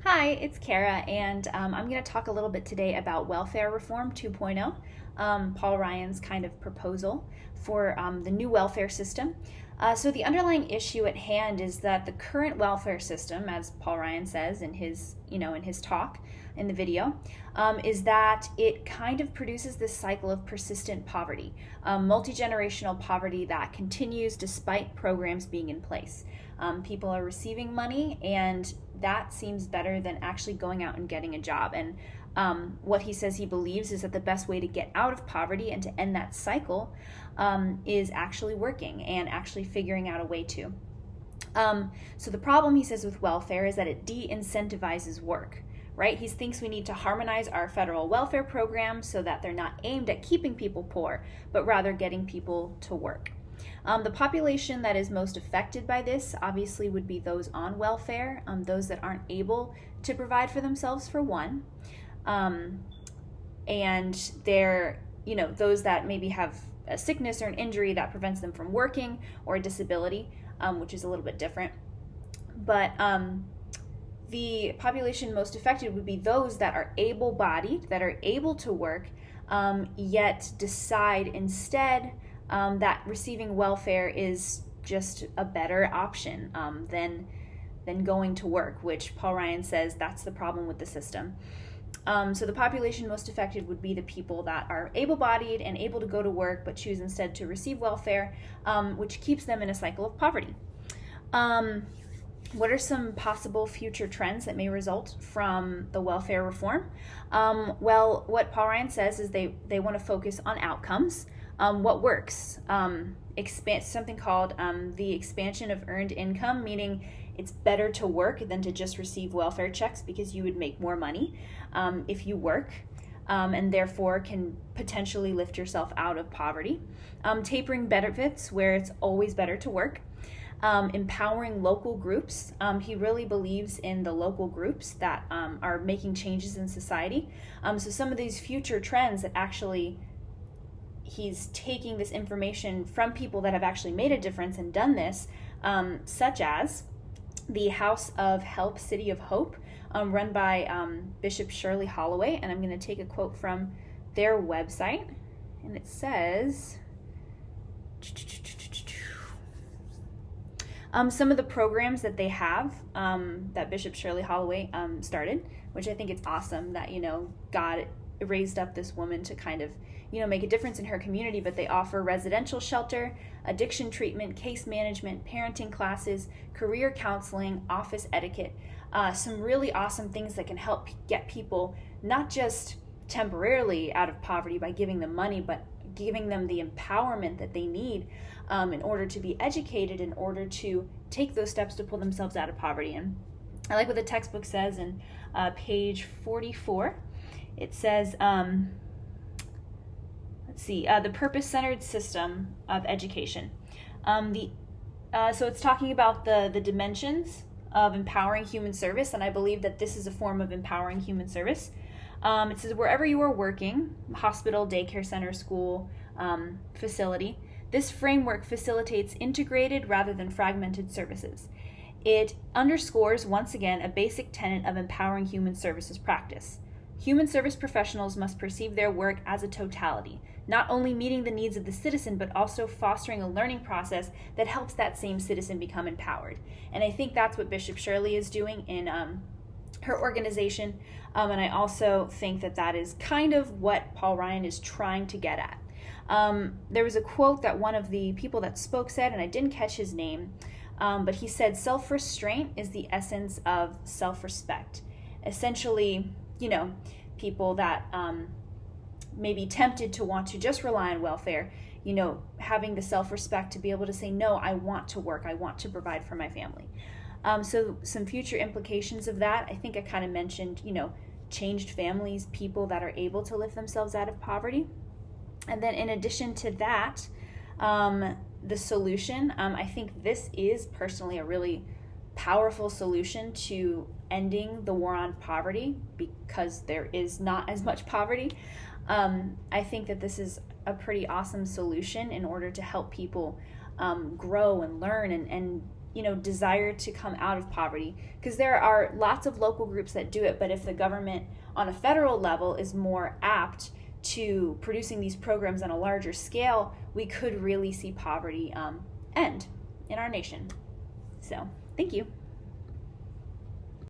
Hi, it's Kara, and I'm going to talk a little bit today about welfare reform 2.0, Paul Ryan's kind of proposal for the new welfare system. So the underlying issue at hand is that the current welfare system, as Paul Ryan says in his talk in the video, is that it kind of produces this cycle of persistent poverty, multi-generational poverty that continues despite programs being in place. People are receiving money, and that seems better than actually going out and getting a job. And what he says he believes is that the best way to get out of poverty and to end that cycle is actually working and actually figuring out a way to. So the problem, he says, with welfare is that it de-incentivizes work, right? He thinks we need to harmonize our federal welfare programs so that they're not aimed at keeping people poor, but rather getting people to work. The population that is most affected by this obviously would be those on welfare, those that aren't able to provide for themselves, for one, and they're, those that maybe have a sickness or an injury that prevents them from working, or a disability, which is a little bit different. But the population most affected would be those that are able-bodied, that are able to work, yet decide instead that receiving welfare is just a better option than going to work, which Paul Ryan says that's the problem with the system. So the population most affected would be the people that are able-bodied and able to go to work, but choose instead to receive welfare, which keeps them in a cycle of poverty. What are some possible future trends that may result from the welfare reform? Well, what Paul Ryan says is they want to focus on outcomes. What works? Something called the expansion of earned income, meaning it's better to work than to just receive welfare checks because you would make more money if you work, and therefore can potentially lift yourself out of poverty. Tapering benefits, where it's always better to work. Empowering local groups. He really believes in the local groups that are making changes in society. So some of these future trends that actually he's taking this information from people that have actually made a difference and done this, such as the House of Help City of Hope, run by Bishop Shirley Holloway. And I'm going to take a quote from their website, and it says, some of the programs that they have, that Bishop Shirley Holloway started, which I think it's awesome that, God raised up this woman to kind of, make a difference in her community. But they offer residential shelter, addiction treatment, case management, parenting classes, career counseling, office etiquette, some really awesome things that can help get people not just temporarily out of poverty by giving them money, but giving them the empowerment that they need in order to be educated, in order to take those steps to pull themselves out of poverty. And I like what the textbook says in page 44. It says, the purpose-centered system of education. So it's talking about the dimensions of empowering human service, and I believe that this is a form of empowering human service. It says, wherever you are working, hospital, daycare center, school, facility, this framework facilitates integrated rather than fragmented services. It underscores, once again, a basic tenet of empowering human services practice. Human service professionals must perceive their work as a totality, not only meeting the needs of the citizen, but also fostering a learning process that helps that same citizen become empowered. And I think that's what Bishop Shirley is doing in her organization. And I also think that is kind of what Paul Ryan is trying to get at. There was a quote that one of the people that spoke said, and I didn't catch his name, but he said, self-restraint is the essence of self-respect. Essentially, people that may be tempted to want to just rely on welfare, having the self-respect to be able to say, no, I want to work, I want to provide for my family. So some future implications of that, I think I kind of mentioned, changed families, people that are able to lift themselves out of poverty. And then in addition to that, the solution, I think this is personally a really powerful solution to ending the war on poverty, because there is not as much poverty. I think that this is a pretty awesome solution in order to help people grow and learn and desire to come out of poverty, because there are lots of local groups that do it, but if the government on a federal level is more apt to producing these programs on a larger scale, we could really see poverty end in our nation. So, thank you.